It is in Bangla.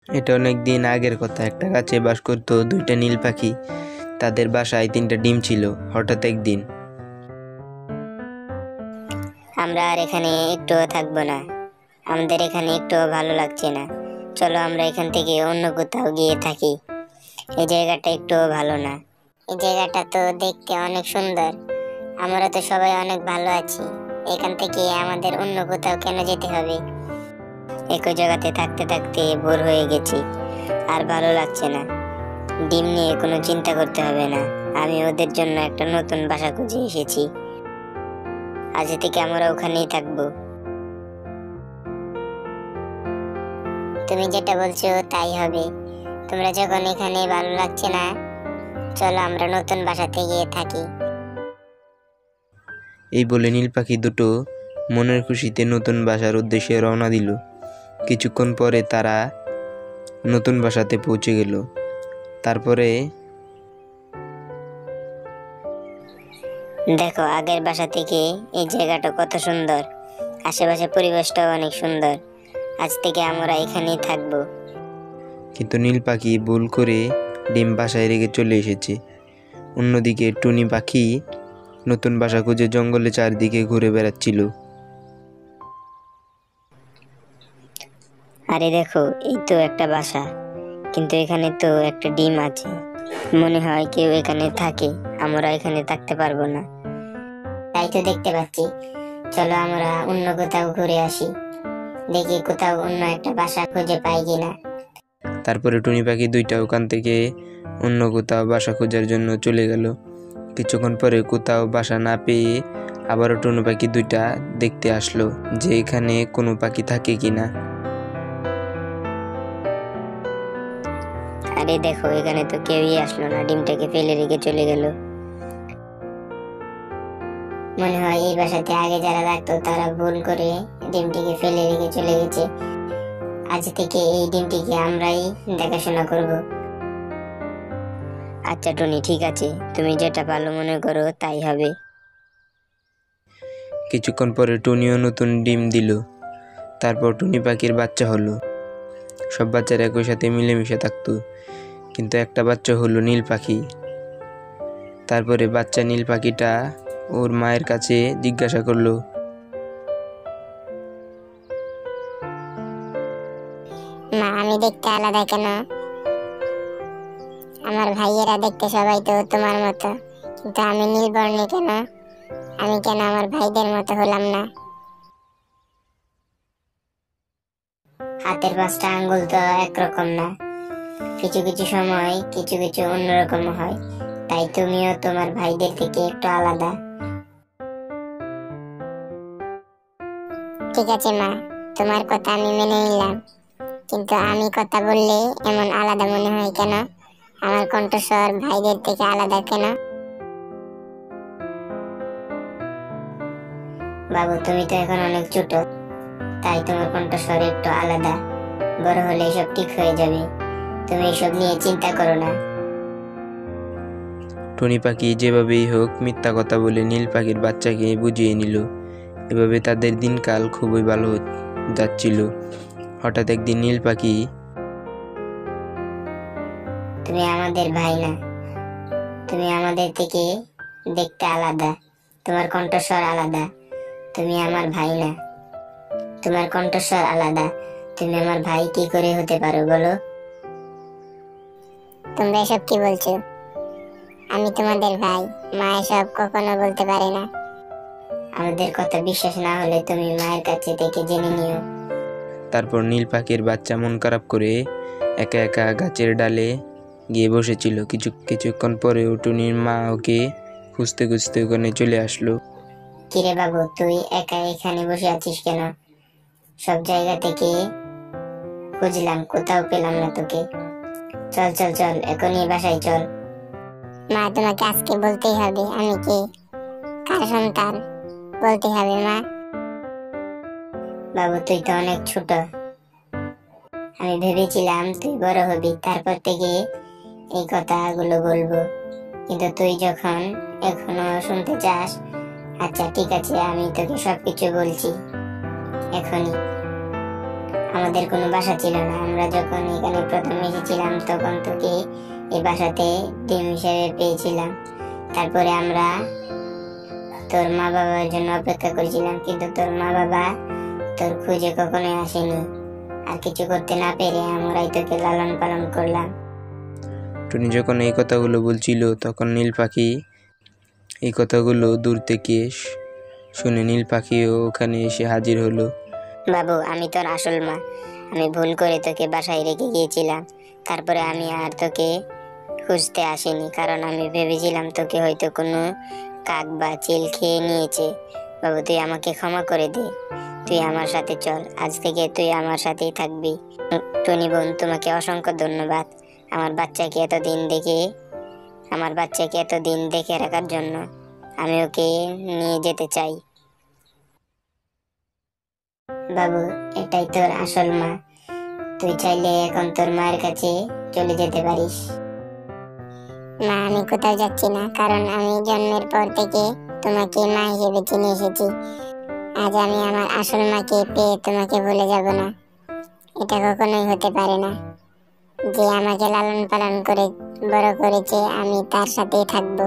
এটা অনেক দিন আগের কথা। একটা গাছে বাস করতো দুইটা নীল পাখি। তাদের বাসায় 3টা ডিম ছিল। হঠাৎ একদিন, আমরা আর এখানে একটুও থাকবো না, আমাদের এখানে একটুও ভালো লাগছে না, চলো আমরা এখান থেকে অন্য কোথাও গিয়ে থাকি, এই জায়গাটা একটুও ভালো না। এই জায়গাটা তো দেখতে অনেক সুন্দর, আমরা তো সবাই অনেক ভালো আছি, এখান থেকে আমাদের অন্য কোথাও কেন যেতে হবে? একই জায়গাতে থাকতে থাকতে বোর হয়ে গেছি, আর ভালো লাগছে না। ডিম নিয়ে কোনো চিন্তা করতে হবে না, আমি ওদের জন্য একটা নতুন বাসা খুঁজে এসেছি, আজ থেকে আমরা ওখানেই থাকবো। তুমি যেটা বলছো তাই হবে, তোমরা যখন এখানে ভালো লাগছে না, চলো আমরা নতুন বাসাতে গিয়ে থাকি। এই বলে নীল পাখি দুটো মনের খুশিতে নতুন বাসার উদ্দেশ্যে রওনা দিল। কিছুক্ষণ পরে তারা নতুন বাসাতে পৌঁছে গেল। তারপরে দেখো আগের বাসা থেকে এই জায়গাটা কত সুন্দর, আশেপাশে পরিবেশটাও অনেক সুন্দর, আজ থেকে আমরা এখানেই থাকবো। কিন্তু নীল পাখি ভুল করে ডিম বাসায় রেখে চলে এসেছে। অন্যদিকে টুনি পাখি নতুন বাসা খুঁজে জঙ্গলে চারদিকে ঘুরে বেড়াচ্ছিল। আরে দেখো, এই তো একটা বাসা, কিন্তু এখানে তো একটা ডিম আছে, মনে হয় কেউ এখানে থাকে, আমরা এখানে থাকতে পারবো না। তাই তো দেখতে পাচ্ছি, চলো আমরা অন্য কোথাও ঘুরে আসি, দেখি কোথাও অন্য একটা বাসা খুঁজে পাই কিনা। তারপরে টুনি পাখি দুইটা ওখান থেকে অন্য কোথাও বাসা খোঁজার জন্য চলে গেল। কিছুক্ষণ পরে কোথাও বাসা না পেয়ে আবারও টুনি পাখি দুইটা দেখতে আসলো যে এখানে কোনো পাখি থাকে কিনা। আরে দেখো, এখানে তো কেউই আসলো না, ডিমটাকে ফেলে রেখে চলে গেল। মনে হয় এই বাসাতে আগে যারা থাকতো তারা ভুল করে ডিমটিকে ফেলে রেখে চলে গেছে, আজ থেকে এই ডিমটিকে আমরাই দেখাশোনা করব। আচ্ছা টনি, ঠিক আছে, তুমি যেটা ভালো মনে করো তাই হবে। কিছুক্ষণ পরে টুনিও নতুন ডিম দিল। তারপর টুনি পাখির বাচ্চা হলো। সব বাচ্চারা একই সাথে মিলেমিশে থাকতো, কিন্তু একটা বাচ্চা হলো নীল পাখি। তারপরে বাচ্চা নীল পাখিটা ওর মায়ের কাছে জিজ্ঞাসা করলো, মা, আমি দেখতে আলাদা কেন? আমার ভাইয়েরা দেখতে সবাই তো তোমার মতো, কিন্তু আমি নীল বর্ণে কেন? আমি কেন আমার ভাইদের মতো হলাম না? হাতের 5টা আঙ্গুল তো একরকম না, কিছু কিছু সময় কিছু কিছু অন্যরকম হয়, তাই তুমিও তোমার ভাইদের থেকে একটু আলাদা। ঠিক আছে মা, তোমার কথা আমি মেনে নিলাম, কিন্তু আমি কথা বললে এমন আলাদা মনে হয় কেন? আমার কণ্ঠস্বর ভাইদের থেকে আলাদা কেন? বাবু, তুমি তো এখন অনেক ছোট, তাই তোমার কণ্ঠস্বর একটু আলাদা, বড় হলে এসব ঠিক হয়ে যাবে, তুমি এসব নিয়ে চিন্তা করো না। টুনি পাখি যেভাবেই হোক মিথ্যা কথা বলে নীল পাখির বাচ্চাকে বুঝিয়ে নিল। এভাবে তাদের দিনকাল খুবই ভালো যাচ্ছিল। হঠাৎ একদিন নীল পাখি, তুমি আমাদের ভাই না, তুমি আমাদের থেকে দেখতে আলাদা, তোমার কণ্ঠস্বর আলাদা, তুমি আমার ভাই না, তোমার কণ্ঠস্বর আলাদা, তুমি আমার ভাই কি করে হতে পারো বলো? তোমরা এসব কি বলছো? আমি তোমাদের ভাই, মা এসব কখনো বলতে পারে না। আমাদের কথা বিশ্বাস না হলে তুমি মায়ের কাছে থেকে জেনে নিও। তারপর নীল পাখির বাচ্চা মন খারাপ করে একা একা গাছের ডালে গিয়ে বসেছিল। কিছুক্ষণ পরে টুনির মা ওকে খুঁজতে খুঁজতে ওখানে চলে আসলো। কিরে বাবু, তুই একা এখানে বসে আছিস কেন? সব জায়গা থেকে খুঁজলাম, কোথাও পেলাম না তোকে, চল চল চল, এখনই বাসায় চল। মা, তোমাকে আজকে বলতেই হবে আমি কে, কার সন্তান, বলতে হবে মা। বাবু, তুই তো অনেক ছোট, আমি ভেবেছিলাম তুই বড় হবি, তারপর থেকে এই কথাগুলো বলবো, কিন্তু তুই যখন এখনো শুনতে চাস, আচ্ছা ঠিক আছে, আমি তোকে সবকিছু বলছি এখনই। আমাদের কোনো বাসা ছিল না। আমরা যখন এখানে প্রথম এসেছিলাম তখন তোকে এই বাসাতে ডিম হিসেবে পেয়েছিলাম। তারপরে আমরা তোর মা বাবার জন্য অপেক্ষা করেছিলাম, কিন্তু তোর মা বাবা তোর খুঁজে কখনোই আসেনি। আর কিছু করতে না পেরে আমরাই তোকে লালন পালন করলাম। টুনি যখন এই কথাগুলো বলছিল তখন নীল পাখি এই কথাগুলো দূর থেকে শুনে নীল পাখিও ওখানে এসে হাজির হলো। বাবু, আমি তোর আসল মা। আমি ভুল করে তোকে বাসায় রেখে গিয়েছিলাম। তারপরে আমি আর তোকে খুঁজতে আসিনি, কারণ আমি ভেবেছিলাম তোকে হয়তো কোনো কাক বা চিল খেয়ে নিয়েছে। বাবু, তুই আমাকে ক্ষমা করে দে। তুই আমার সাথে চল, আজ থেকে তুই আমার সাথেই থাকবি। টুনি বোন, তোমাকে অসংখ্য ধন্যবাদ আমার বাচ্চাকে এতদিন দেখে রাখার জন্য। আমি ওকে নিয়ে যেতে চাই। বাবু, এটাই তোর আসল মা। তুই চাইলে এখন তোর মায়ের কাছে চলে যেতে পারিস। মা, আমি কোথাও যাচ্ছি না, কারণ আমি জন্মের পর থেকে তোমাকে মা হিসেবে চিনে এসেছি। আজ আমি আমার আসল মাকে পেয়ে তোমাকে ভুলে যাব না। এটা কখনোই হতে পারে না। যে আমাকে লালন পালন করে বড় করেছে, আমি তার সাথেই থাকবো।